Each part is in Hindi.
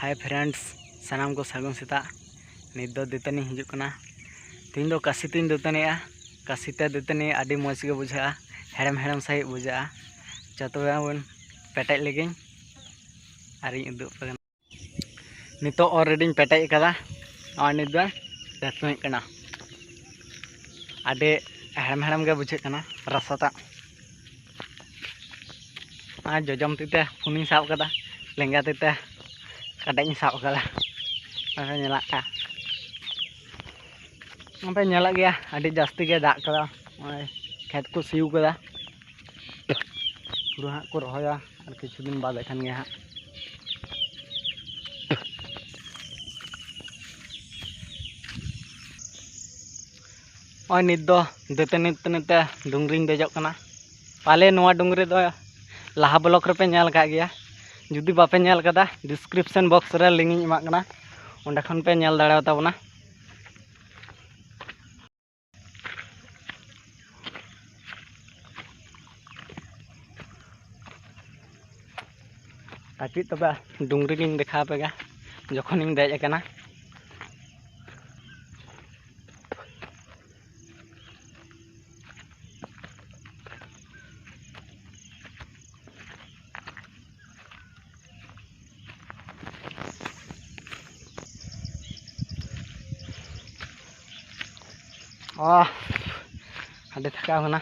हाय फ्रेंड्स सानाम को सागुन सेता नित दो दाᱹᱛᱟᱹᱱᱤ हिजुग कना तीन दो कासी तीन दाᱹᱛᱟᱹᱱᱤया कासीते दाᱹᱛᱟᱹᱱᱤ आदि मौज गे बुझा हेड़म हेड़म सही बुझा चतुवे बन पेटेज लगे और उदूग नित ऑलरेडी पेटेज कदा और नित दो दाᱹᱛᱟᱹᱱᱤ कना आदि हेड़म हेड़म गे बुझे कना रसाता और जजम तीते फुनी साब कदा लेंगा तीते कटाई साब कदा पे नेला गया अभी जास्ती के दाग कदा खेत को सीव कदा पूरा हाँ को रहा और किछु दिन बाद एखन गया और नित दो दाᱹᱛᱟᱹᱱᱤ ते डुंगरी देजो कना पाले नोआ डुंगरी दो लाहा ब्लॉक रे पे नेल का गया जुदी बापे नेल कदा डिस्क्रिप्शन बॉक्स रे लिंक इन एमा कना ओंडे खन पे नेल दाड़े ताबना काटी तबे डुंगरी लिंग देखा पेगा जखन इन देज कना ada thaka mana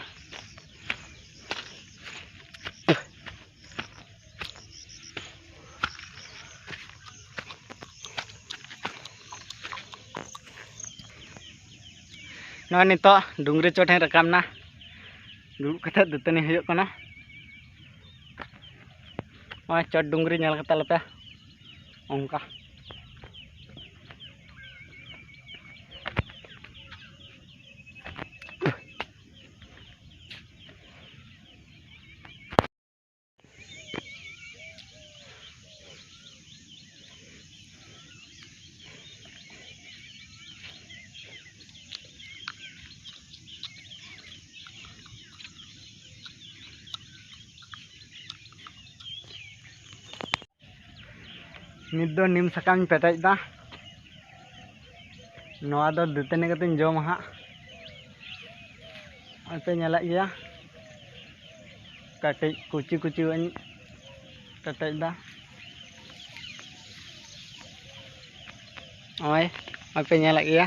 नॉय नितो डुंगरी चोट है रकाम ना दुड़ुब कथा दाᱹᱛᱟᱹᱱᱤ हुयुग कना नॉय चोट डुंगरी नेल कता लपे ओंका नित दो नीम सकाम पेटाज दा नोआ दो दाᱹᱛᱟᱹᱱᱤ कते जम हाँ पे नेला गया कटे कुची कुची पेटाज दा ओय पे नेला गया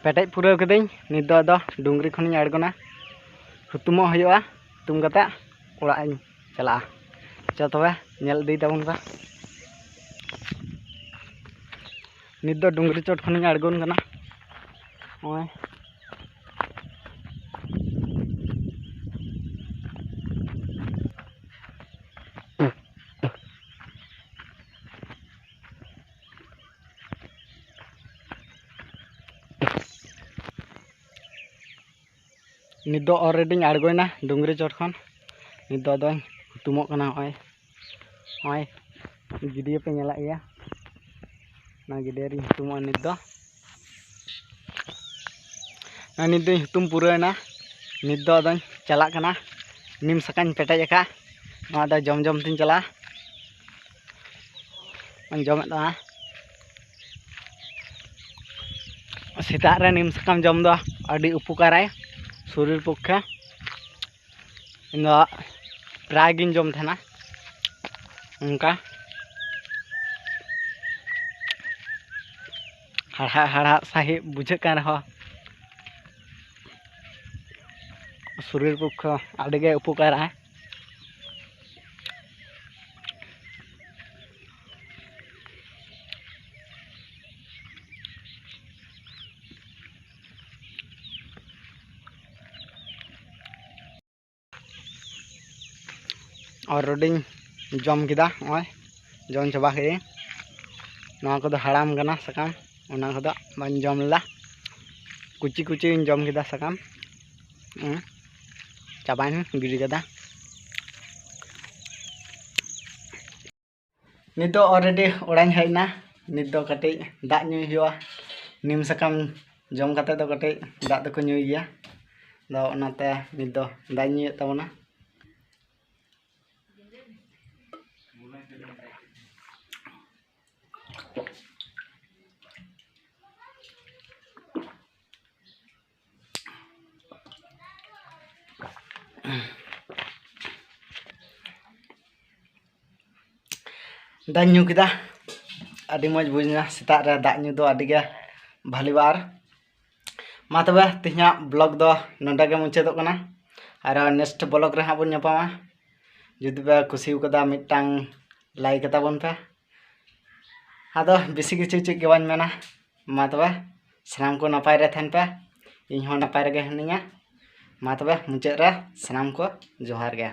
पेटाज पूरा कदें नित दो डुंगरी खन आड़गोना हुतुमो हुयुआ तुम कते ओड़ा चला चा तबे नेल दी ताबन का नित दो डुंगरी चोट खन आड़गोन कना ओय नित दो ऑलरेडी आड़गोना डुंगरी चोट खन नित दो हुतुमो कना ओय ओय गिडिया पे नेला गया ना गिडिया री हुतुमो नित दो हुतुम पुराना नित दो चला कना नीम सकान पेटाज का नोआ दो जम जम तीन चला जमे दा सेता रे नीम सकाम जम दो अडी उपकाराय शरीर पक्षे इन प्राय गिन जम थेना उनका हड़ा हड़ा सही बुझे कान रहा शरीर पक्ष आगे उपकार है और रोडिंग जम किदा ओय जम चबा के नोआ को हड़ाम गना सकाम ओना को बाñ जम ला कुची कुची जम किदा सकाम चाबान गिरी कदा नित दो ऑलरेडी ओड़ाñ हेजना नित दो कटे दाग ᱧᱩᱭ हुआ नीम सकाम जम कते दो कटे दाग दो को ᱧᱩᱭ गया दो ओनाते नित दो दाग ᱧᱩᱭ ताबना दाग ᱧᱩ ᱠᱮᱫᱟ ᱟᱹᱰᱤ ᱢᱚᱡᱽ ᱵᱩᱡᱽᱱᱟ ᱥᱮᱛᱟᱜ ᱨᱮ ᱫᱟᱜ ᱧᱩ ᱫᱚ ᱟᱹᱰᱤ ᱜᱮ ᱵᱷᱟᱞᱤ ᱵᱟᱨ मा तबे तिहिना ब्लॉग दो नोंडे गे मुचादोग कना आरो नेक्स्ट ब्लॉग रे हां बन ᱧᱟᱯᱟᱢᱟ जुदि पे खुशी कदा मिटांग लाइक ताबन पे आदो बेसी किछु चेक के बाñ मेना मा तबे सानाम को नपाय रे थान पे इन हो नपाय रे गे हनिया मा तबे मुचाद रे सानाम को जोहार गे।